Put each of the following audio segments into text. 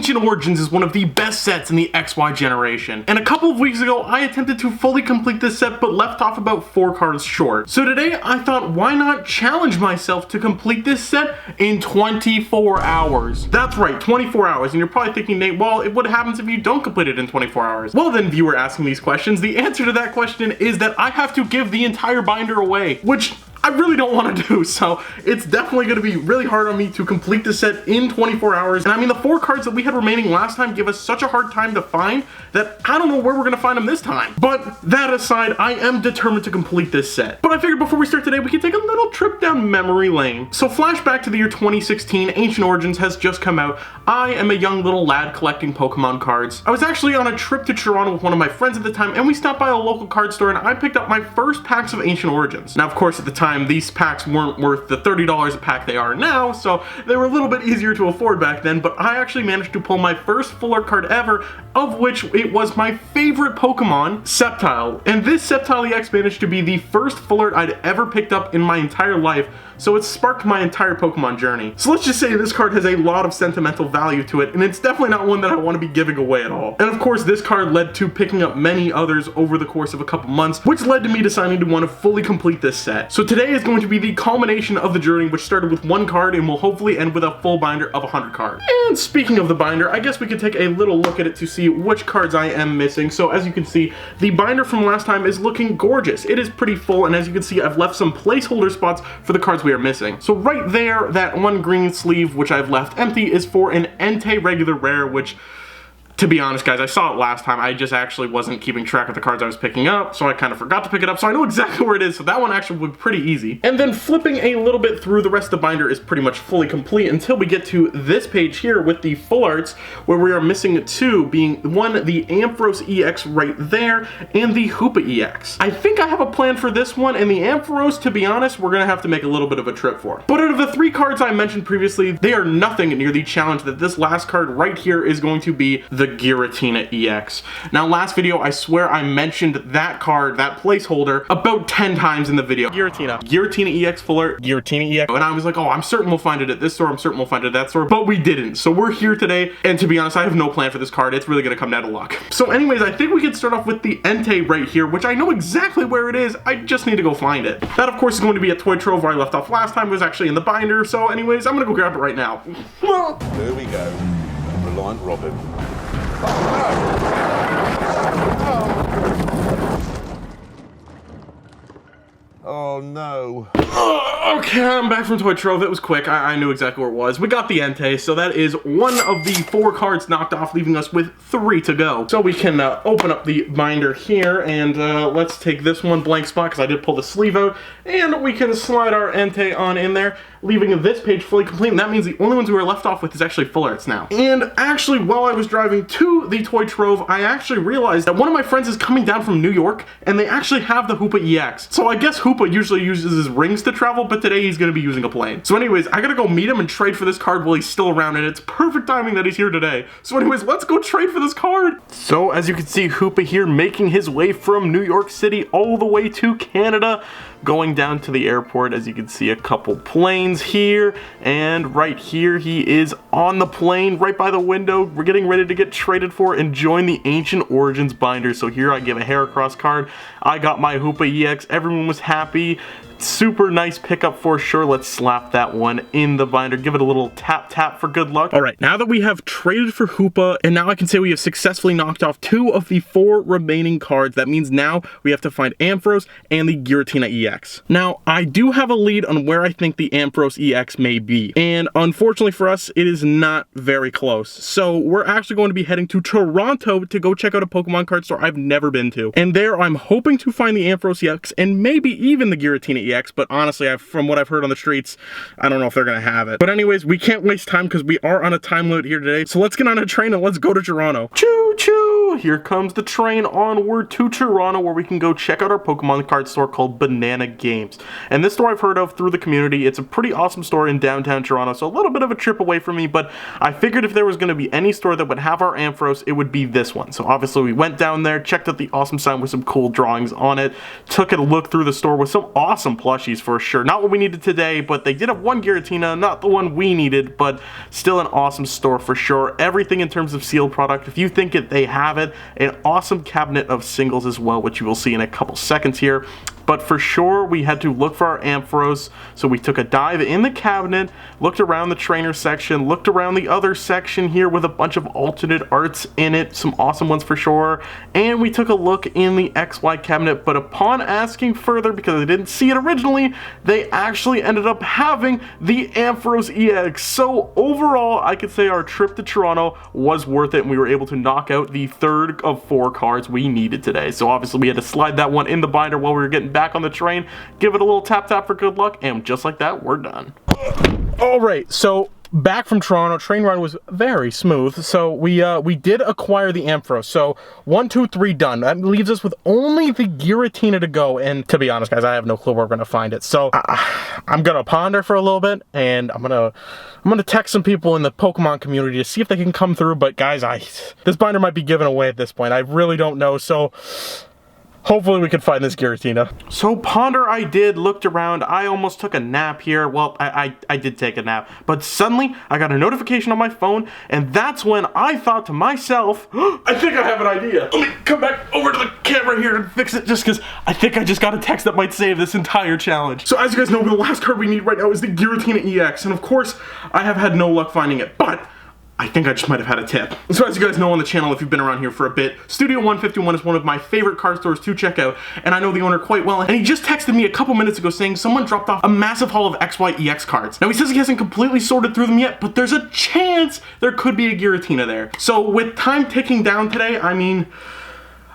Ancient Origins is one of the best sets in the XY generation, and a couple of weeks ago I attempted to fully complete this set but left off about 4 cards short. So today I thought, why not challenge myself to complete this set in 24 hours? That's right, 24 hours, and you're probably thinking, Nate, well, what happens if you don't complete it in 24 hours? Well then, viewer asking these questions, the answer to that question is that I have to give the entire binder away, which I really don't want to do, so it's definitely going to be really hard on me to complete the set in 24 hours. And I mean, the 4 cards that we had remaining last time give us such a hard time to find that I don't know where we're going to find them this time. But that aside, I am determined to complete this set. But I figured before we start today, we could take a little trip down memory lane. So flashback to the year 2016, Ancient Origins has just come out. I am a young little lad collecting Pokemon cards. I was actually on a trip to Toronto with one of my friends at the time, and we stopped by a local card store and I picked up my first packs of Ancient Origins. Now, of course, at the time, these packs weren't worth the $30 a pack they are now, so they were a little bit easier to afford back then, but I actually managed to pull my first full art card ever, of which it was my favorite Pokemon, Sceptile. And this Sceptile EX managed to be the first full art I'd ever picked up in my entire life, so it sparked my entire Pokemon journey. So let's just say this card has a lot of sentimental value to it, and it's definitely not one that I want to be giving away at all. And of course, this card led to picking up many others over the course of a couple months, which led to me deciding to want to fully complete this set. So today is going to be the culmination of the journey, which started with 1 card and will hopefully end with a full binder of 100 cards. And speaking of the binder, I guess we could take a little look at it to see which cards I am missing. So as you can see, the binder from last time is looking gorgeous. It is pretty full, and as you can see, I've left some placeholder spots for the cards we are missing. So right there, that one green sleeve, which I've left empty, is for an Entei regular rare, which, to be honest, guys, I saw it last time. I just actually wasn't keeping track of the cards I was picking up, so I kind of forgot to pick it up, so I know exactly where it is, so that one actually would be pretty easy. And then flipping a little bit through, the rest of the binder is pretty much fully complete until we get to this page here with the full arts, where we are missing 2, being one, the Ampharos EX right there, and the Hoopa EX. I think I have a plan for this one, and the Ampharos, to be honest, we're gonna have to make a little bit of a trip for. But out of the 3 cards I mentioned previously, they are nothing near the challenge that this last card right here is going to be, the Giratina EX. Now, last video, I swear I mentioned that card, that placeholder, about 10 times in the video. Giratina EX full art, Giratina EX. And I was like, oh, I'm certain we'll find it at this store, I'm certain we'll find it at that store, but we didn't. So we're here today, and to be honest, I have no plan for this card. It's really gonna come down to luck. So anyways, I think we can start off with the Entei right here, which I know exactly where it is. I just need to go find it. That, of course, is going to be at Toy Trove, where I left off last time. It was actually in the binder. So anyways, I'm gonna go grab it right now. There we go. Reliant Robin. Oh no. Okay, I'm back from Toy Trove. It was quick. I knew exactly where it was. We got the Entei, so that is one of the 4 cards knocked off, leaving us with 3 to go. So we can open up the binder here, and let's take this one blank spot, because I did pull the sleeve out, and we can slide our Entei on in there, leaving this page fully complete, and that means the only ones we were left off with is actually full arts now. And actually, while I was driving to the Toy Trove, I actually realized that one of my friends is coming down from New York, and they actually have the Hoopa EX. So I guess Hoopa usually uses his rings to travel, but today he's gonna be using a plane. So anyways, I gotta go meet him and trade for this card while he's still around, and it's perfect timing that he's here today. So anyways, let's go trade for this card. So as you can see, Hoopa here making his way from New York City all the way to Canada, going down to the airport. As you can see, a couple planes here, and right here he is on the plane right by the window. We're getting ready to get traded for and join the Ancient Origins binder. So here I give a Heracross card. I got my Hoopa EX. Everyone was happy. Super nice pickup for sure. Let's slap that one in the binder. Give it a little tap tap for good luck. All right, now that we have traded for Hoopa, and now I can say we have successfully knocked off 2 of the 4 remaining cards. That means now we have to find Ampharos and the Giratina EX. Now, I do have a lead on where I think the Ampharos EX may be, and unfortunately for us, it is not very close. So we're actually going to be heading to Toronto to go check out a Pokemon card store I've never been to. And there, I'm hoping to find the Ampharos EX and maybe even the Giratina EX. But honestly, from what I've heard on the streets, I don't know if they're gonna have it. But anyways, we can't waste time because we are on a time limit here today. So let's get on a train and let's go to Toronto. Choo choo! go. Here comes the train onward to Toronto, where we can go check out our Pokemon card store called Banana Games. And this store I've heard of through the community. It's a pretty awesome store in downtown Toronto, so a little bit of a trip away from me, but I figured if there was going to be any store that would have our Ampharos, it would be this one. So obviously we went down there, checked out the awesome sign with some cool drawings on it, took a look through the store with some awesome plushies for sure. Not what we needed today, but they did have one Giratina, not the one we needed, but still an awesome store for sure. Everything in terms of sealed product, if you think it, they have it. An awesome cabinet of singles as well, which you will see in a couple seconds here. But for sure, we had to look for our Ampharos, so we took a dive in the cabinet, looked around the trainer section, looked around the other section here with a bunch of alternate arts in it, some awesome ones for sure, and we took a look in the XY cabinet, but upon asking further, because I didn't see it originally, they actually ended up having the Ampharos EX. So overall, I could say our trip to Toronto was worth it, and we were able to knock out the third of 4 cards we needed today. So obviously we had to slide that one in the binder while we were getting back on the train, give it a little tap for good luck, and just like that, we're done. All right, so back from Toronto, train ride was very smooth. So we did acquire the Ampharos. So 1, 2, 3 done. That leaves us with only the Giratina to go. And to be honest, guys, I have no clue where we're gonna find it. So I'm gonna ponder for a little bit, and I'm gonna text some people in the Pokemon community to see if they can come through. But guys, this binder might be given away at this point. I really don't know. So hopefully we can find this Giratina. So ponder I did, looked around, I almost took a nap here. Well, I did take a nap, but suddenly I got a notification on my phone, and that's when I thought to myself, I think I have an idea. Let me come back over to the camera here and fix it, just because I think I just got a text that might save this entire challenge. So as you guys know, the last card we need right now is the Giratina EX, and of course, I have had no luck finding it, but I think I just might have had a tip. So as you guys know on the channel, if you've been around here for a bit, Studio 151 is one of my favorite card stores to check out, and I know the owner quite well, and he just texted me a couple minutes ago saying someone dropped off a massive haul of XYEX cards. Now he says he hasn't completely sorted through them yet, but there's a chance there could be a Giratina there. So with time ticking down today, I mean,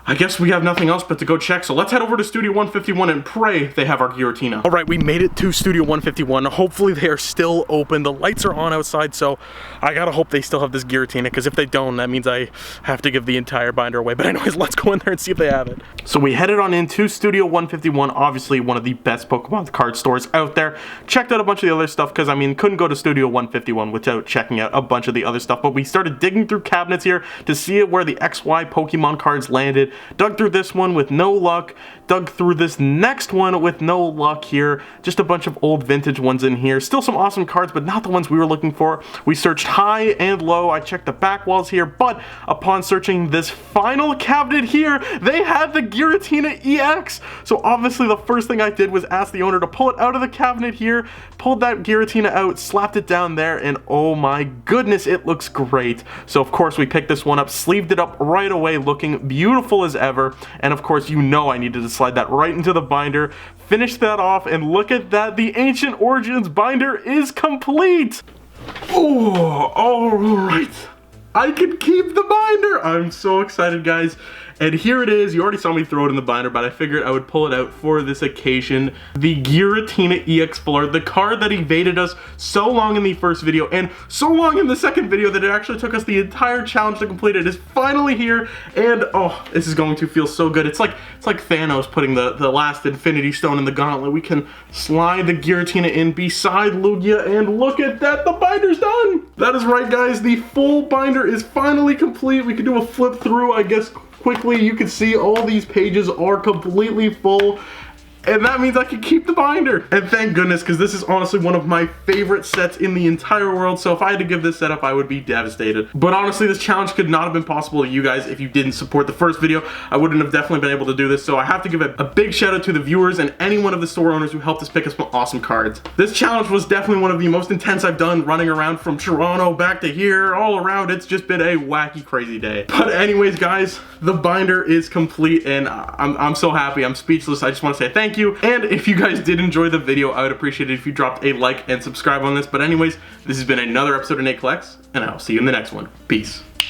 I guess we have nothing else but to go check, so let's head over to Studio 151 and pray they have our Giratina. Alright, we made it to Studio 151. Hopefully they are still open. The lights are on outside, so I gotta hope they still have this Giratina, because if they don't, that means I have to give the entire binder away. But anyways, let's go in there and see if they have it. So we headed on into Studio 151, obviously one of the best Pokemon card stores out there. Checked out a bunch of the other stuff, because I mean, couldn't go to Studio 151 without checking out a bunch of the other stuff, but we started digging through cabinets here to see where the XY Pokemon cards landed. Dug through this one with no luck, dug through this next one with no luck here, just a bunch of old vintage ones in here, still some awesome cards, but not the ones we were looking for. We searched high and low, I checked the back walls here, but upon searching this final cabinet here, they had the Giratina EX, so obviously the first thing I did was ask the owner to pull it out of the cabinet here, pulled that Giratina out, slapped it down there, and oh my goodness, it looks great. So of course we picked this one up, sleeved it up right away, looking beautiful as ever. And of course, you know I needed to slide that right into the binder, finish that off, and look at that, the Ancient Origins binder is complete! Oh, alright. I can keep the binder! I'm so excited, guys. And here it is. You already saw me throw it in the binder, but I figured I would pull it out for this occasion. The Giratina EX Fuller, the card that evaded us so long in the first video and so long in the second video that it actually took us the entire challenge to complete it, is finally here. And oh, this is going to feel so good. It's like Thanos putting the last Infinity Stone in the gauntlet. We can slide the Giratina in beside Lugia, and look at that, the binder's done! That is right, guys, the full binder is finally complete. We can do a flip through, I guess, quickly. You can see all these pages are completely full, and that means I can keep the binder. And thank goodness, because this is honestly one of my favorite sets in the entire world, so if I had to give this set up, I would be devastated. But honestly, this challenge could not have been possible to you guys if you didn't support the first video. I wouldn't have definitely been able to do this, so I have to give a big shout out to the viewers and any one of the store owners who helped us pick up some awesome cards. This challenge was definitely one of the most intense I've done, running around from Toronto back to here, all around. It's just been a wacky, crazy day. But anyways, guys, the binder is complete, and I'm so happy. I'm speechless. I just want to say thank you. And if you guys did enjoy the video, I would appreciate it if you dropped a like and subscribe on this. But anyways, this has been another episode of Nate Collects, and I'll see you in the next one. Peace.